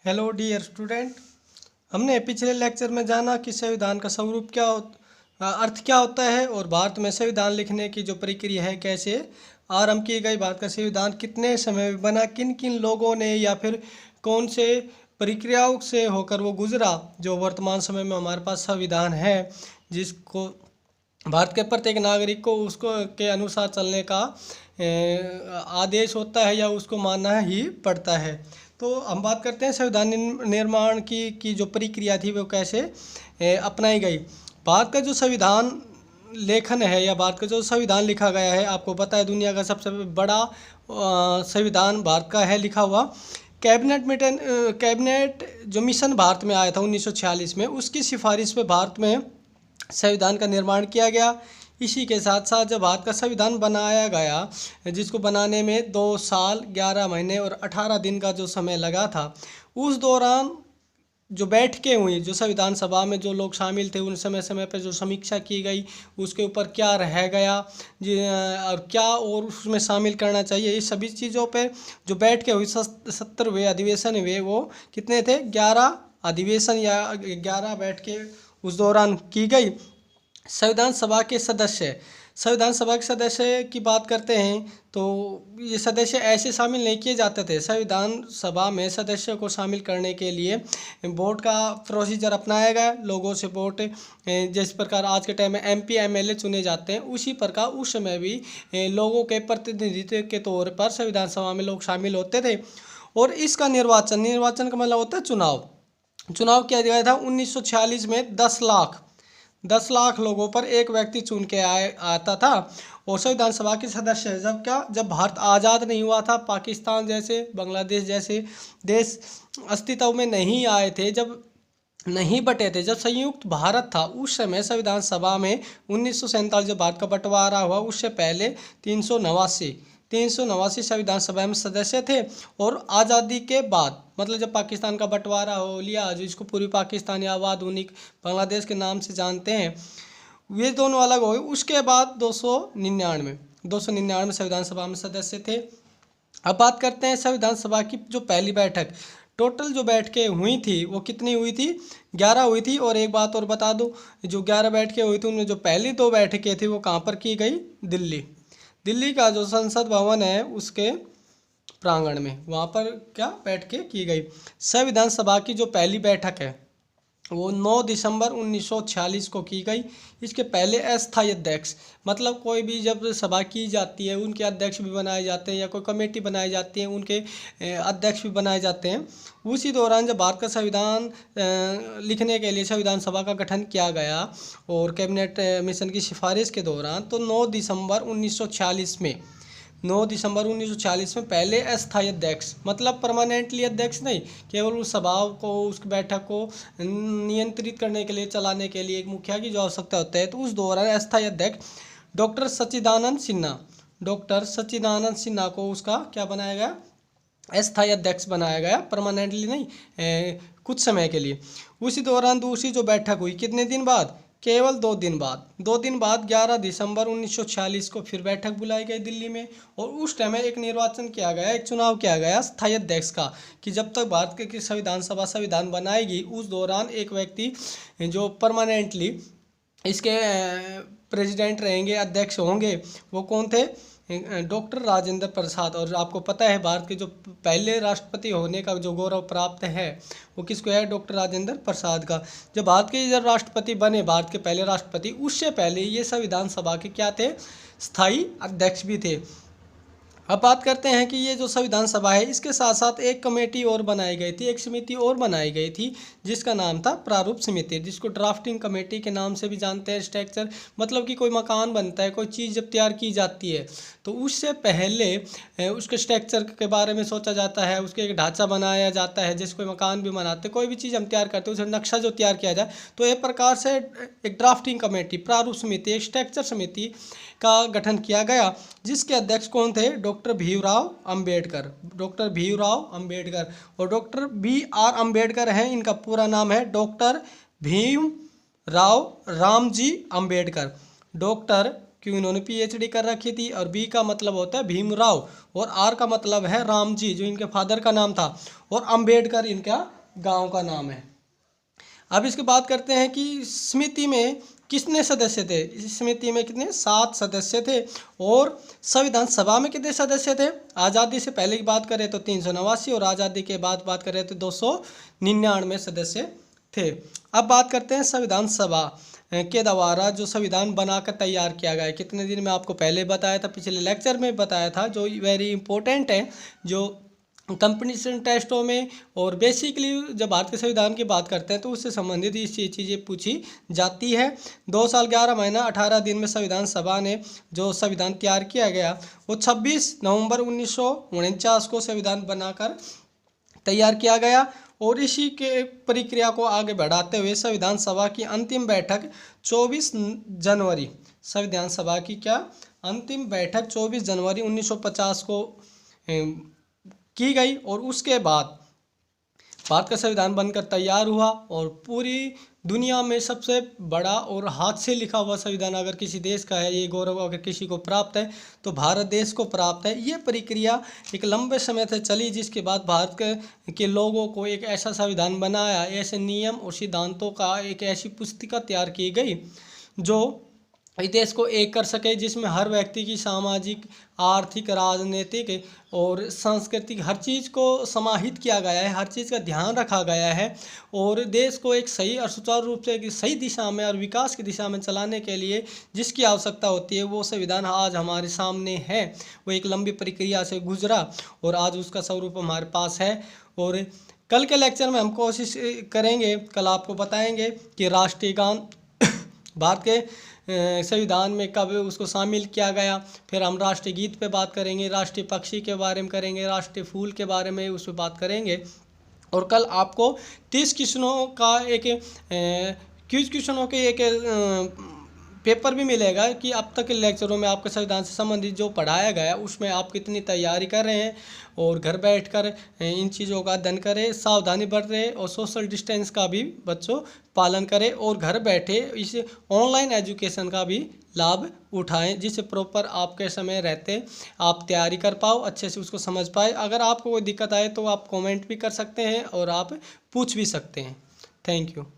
Hello dear student. हमने पिछले lecture में जाना कि संविधान का स्वरूप अर्थ क्या होता है और भारत में संविधान लिखने की जो प्रक्रिया है कैसे आरंभ की गई। भारत का संविधान कितने समय में बना, किन किन लोगों ने या फिर कौन से प्रक्रियाओं से होकर वो गुजरा, जो वर्तमान समय में हमारे पास संविधान है जिसको भारत के प्रत्येक नागरिक को उसको के अनुसार चलने का आदेश होता है या उसको मानना ही पड़ता है। तो हम बात करते हैं संविधान निर्माण की जो प्रक्रिया थी वो कैसे अपनाई गई। भारत का जो संविधान लेखन है या भारत का जो संविधान लिखा गया है, आपको पता है दुनिया का सबसे बड़ा संविधान भारत का है लिखा हुआ। कैबिनेट जो मिशन भारत में आया था 1946 में, उसकी सिफारिश पे भारत में संविधान का निर्माण किया गया। इसी के साथ साथ जब भारत का संविधान बनाया गया, जिसको बनाने में 2 साल 11 महीने और 18 दिन का जो समय लगा था, उस दौरान जो बैठकें हुई, जो संविधान सभा में जो लोग शामिल थे, उन समय समय पर जो समीक्षा की गई, उसके ऊपर क्या रह गया और क्या और उसमें शामिल करना चाहिए, इस सभी चीज़ों पे जो बैठकें हुई, 70वें अधिवेशन हुए, वो कितने थे, 11 अधिवेशन या 11 बैठकें उस दौरान की गई। संविधान सभा के सदस्य की बात करते हैं तो ये सदस्य ऐसे शामिल नहीं किए जाते थे। संविधान सभा में सदस्यों को शामिल करने के लिए वोट का प्रोसीजर अपनाया गया। लोगों से वोट, जिस प्रकार आज के टाइम में एमपी एमएलए चुने जाते हैं, उसी प्रकार उस समय भी लोगों के प्रतिनिधित्व के तौर पर संविधान सभा में लोग शामिल होते थे। और इसका निर्वाचन का मतलब होता है चुनाव किया गया था 1946 में। 10 लाख लोगों पर एक व्यक्ति चुन के आता था। और संविधान सभा के सदस्य जब भारत आज़ाद नहीं हुआ था, पाकिस्तान जैसे, बांग्लादेश जैसे देश अस्तित्व में नहीं आए थे, जब नहीं बटे थे, जब संयुक्त भारत था, उस समय संविधान सभा में 1947 जब भारत का बंटवारा हुआ, उससे पहले 389 संविधान सभा में सदस्य थे। और आज़ादी के बाद, मतलब जब पाकिस्तान का बंटवारा हो लिया, जिसको पूर्वी पाकिस्तान या आधुनिक बांग्लादेश के नाम से जानते हैं, वे दोनों अलग हो गए। उसके बाद 299 संविधान सभा में सदस्य थे। अब बात करते हैं संविधान सभा की जो पहली बैठक। टोटल जो बैठकें हुई थी वो कितनी हुई थी, 11 हुई थी। और एक बात और बता दूं, जो 11 बैठकें हुई थी उनमें जो पहली 2 बैठकें थी वो कहाँ पर की गई, दिल्ली का जो संसद भवन है उसके प्रांगण में, वहाँ पर क्या बैठकें की गई। संविधान सभा की जो पहली बैठक है वो 9 दिसंबर 1946 को की गई। इसके पहले अस्थायी अध्यक्ष, मतलब कोई भी जब सभा की जाती है उनके अध्यक्ष भी बनाए जाते हैं, या कोई कमेटी बनाई जाती है उनके अध्यक्ष भी बनाए जाते हैं। उसी दौरान जब भारत का संविधान लिखने के लिए संविधान सभा का गठन किया गया और कैबिनेट मिशन की सिफारिश के दौरान, तो 9 दिसंबर 1940 में पहले अस्थायी अध्यक्ष, मतलब परमानेंटली अध्यक्ष नहीं, केवल उस सभा को, उस बैठक को नियंत्रित करने के लिए, चलाने के लिए एक मुखिया की जो आवश्यकता होता है, तो उस दौरान अस्थायी अध्यक्ष डॉक्टर सच्चिदानंद सिन्हा को उसका क्या बनाया गया, अस्थायी अध्यक्ष बनाया गया, परमानेंटली नहीं, कुछ समय के लिए। उसी दौरान दूसरी जो बैठक हुई कितने दिन बाद, केवल 2 दिन बाद 11 दिसंबर 1946 को फिर बैठक बुलाई गई दिल्ली में। और उस टाइम में एक चुनाव किया गया स्थायी अध्यक्ष का, कि जब तक भारत की संविधान बनाएगी, उस दौरान एक व्यक्ति जो परमानेंटली इसके प्रेसिडेंट रहेंगे, अध्यक्ष होंगे, वो कौन थे, डॉक्टर राजेंद्र प्रसाद। और आपको पता है भारत के जो पहले राष्ट्रपति होने का जो गौरव प्राप्त है वो किसको है, डॉक्टर राजेंद्र प्रसाद का। जब भारत के जब राष्ट्रपति बने, भारत के पहले राष्ट्रपति, उससे पहले ये संविधान सभा के क्या थे, स्थायी अध्यक्ष भी थे। अब बात करते हैं कि ये जो संविधान सभा है, इसके साथ साथ एक कमेटी और बनाई गई थी, एक समिति और बनाई गई थी, जिसका नाम था प्रारूप समिति, जिसको ड्राफ्टिंग कमेटी के नाम से भी जानते हैं। स्ट्रक्चर मतलब कि कोई मकान बनता है, कोई चीज़ जब तैयार की जाती है तो उससे पहले उसके स्ट्रक्चर के बारे में सोचा जाता है, उसके एक ढांचा बनाया जाता है। जैसे कोई मकान भी बनाते, कोई भी चीज़ हम तैयार करते हैं, उसका नक्शा जो तैयार किया जाए, तो एक प्रकार से एक ड्राफ्टिंग कमेटी, प्रारूप समिति, एक स्ट्रक्चर समिति का गठन किया गया, जिसके अध्यक्ष कौन थे, डॉक्टर भीमराव अंबेडकर। और डॉक्टर BR अंबेडकर हैं, इनका पूरा नाम है डॉक्टर भीमराव रामजी अंबेडकर। डॉक्टर क्यों, इन्होंने PhD कर रखी थी, और B का मतलब होता है भीमराव, और R का मतलब है रामजी, जो इनके फादर का नाम था, और अंबेडकर इनका गांव का नाम है। अब इसके बात करते हैं कि समिति में कितने सदस्य थे। इस समिति में कितने 7 सदस्य थे। और संविधान सभा में कितने सदस्य थे। आज़ादी से पहले की बात करें तो 389 और आज़ादी के बाद बात करें तो 299 सदस्य थे। अब बात करते हैं संविधान सभा के द्वारा जो संविधान बनाकर तैयार किया गया है। कितने दिन में आपको पहले बताया था, पिछले लेक्चर में बताया था, जो वेरी इंपॉर्टेंट है, जो कंपटीशन टेस्टों में और बेसिकली जब भारत के संविधान की बात करते हैं तो उससे संबंधित ये चीज़ें पूछी जाती है। 2 साल 11 महीना 18 दिन में संविधान सभा ने जो संविधान तैयार किया गया वो 26 नवंबर 1949 को संविधान बनाकर तैयार किया गया। और इसी के प्रक्रिया को आगे बढ़ाते हुए संविधान सभा की अंतिम बैठक 24 जनवरी, संविधान सभा की क्या अंतिम बैठक 24 जनवरी 1950 को की गई। और उसके बाद भारत का संविधान बनकर तैयार हुआ और पूरी दुनिया में सबसे बड़ा और हाथ से लिखा हुआ संविधान अगर किसी देश का है, ये गौरव अगर किसी को प्राप्त है तो भारत देश को प्राप्त है। ये प्रक्रिया एक लंबे समय से चली, जिसके बाद भारत के लोगों को एक ऐसा संविधान बनाया, ऐसे नियम और सिद्धांतों का एक ऐसी पुस्तिका तैयार की गई जो इस देश को एक कर सके, जिसमें हर व्यक्ति की सामाजिक, आर्थिक, राजनीतिक और सांस्कृतिक हर चीज़ को समाहित किया गया है, हर चीज़ का ध्यान रखा गया है। और देश को एक सही और सुचारू रूप से एक सही दिशा में और विकास की दिशा में चलाने के लिए जिसकी आवश्यकता होती है वो संविधान आज हमारे सामने है। वो एक लंबी प्रक्रिया से गुजरा और आज उसका स्वरूप हमारे पास है। और कल के लेक्चर में हम कोशिश करेंगे, कल आपको बताएंगे कि राष्ट्रीय गान भारत के संविधान में कब उसको शामिल किया गया। फिर हम राष्ट्रीय गीत पे बात करेंगे, राष्ट्रीय पक्षी के बारे में करेंगे, राष्ट्रीय फूल के बारे में उस पर बात करेंगे। और कल आपको 30 क्वेश्चनों का एक क्वेश्चनों के एक पेपर भी मिलेगा कि अब तक के लेक्चरों में आपके संविधान से संबंधित जो पढ़ाया गया उसमें आप कितनी तैयारी कर रहे हैं। और घर बैठकर इन चीज़ों का अध्ययन करें, सावधानी बरतें और सोशल डिस्टेंस का भी बच्चों पालन करें। और घर बैठे इस ऑनलाइन एजुकेशन का भी लाभ उठाएं, जिससे प्रॉपर आपके समय रहते आप तैयारी कर पाओ, अच्छे से उसको समझ पाए। अगर आपको कोई दिक्कत आए तो आप कमेंट भी कर सकते हैं और आप पूछ भी सकते हैं। Thank you.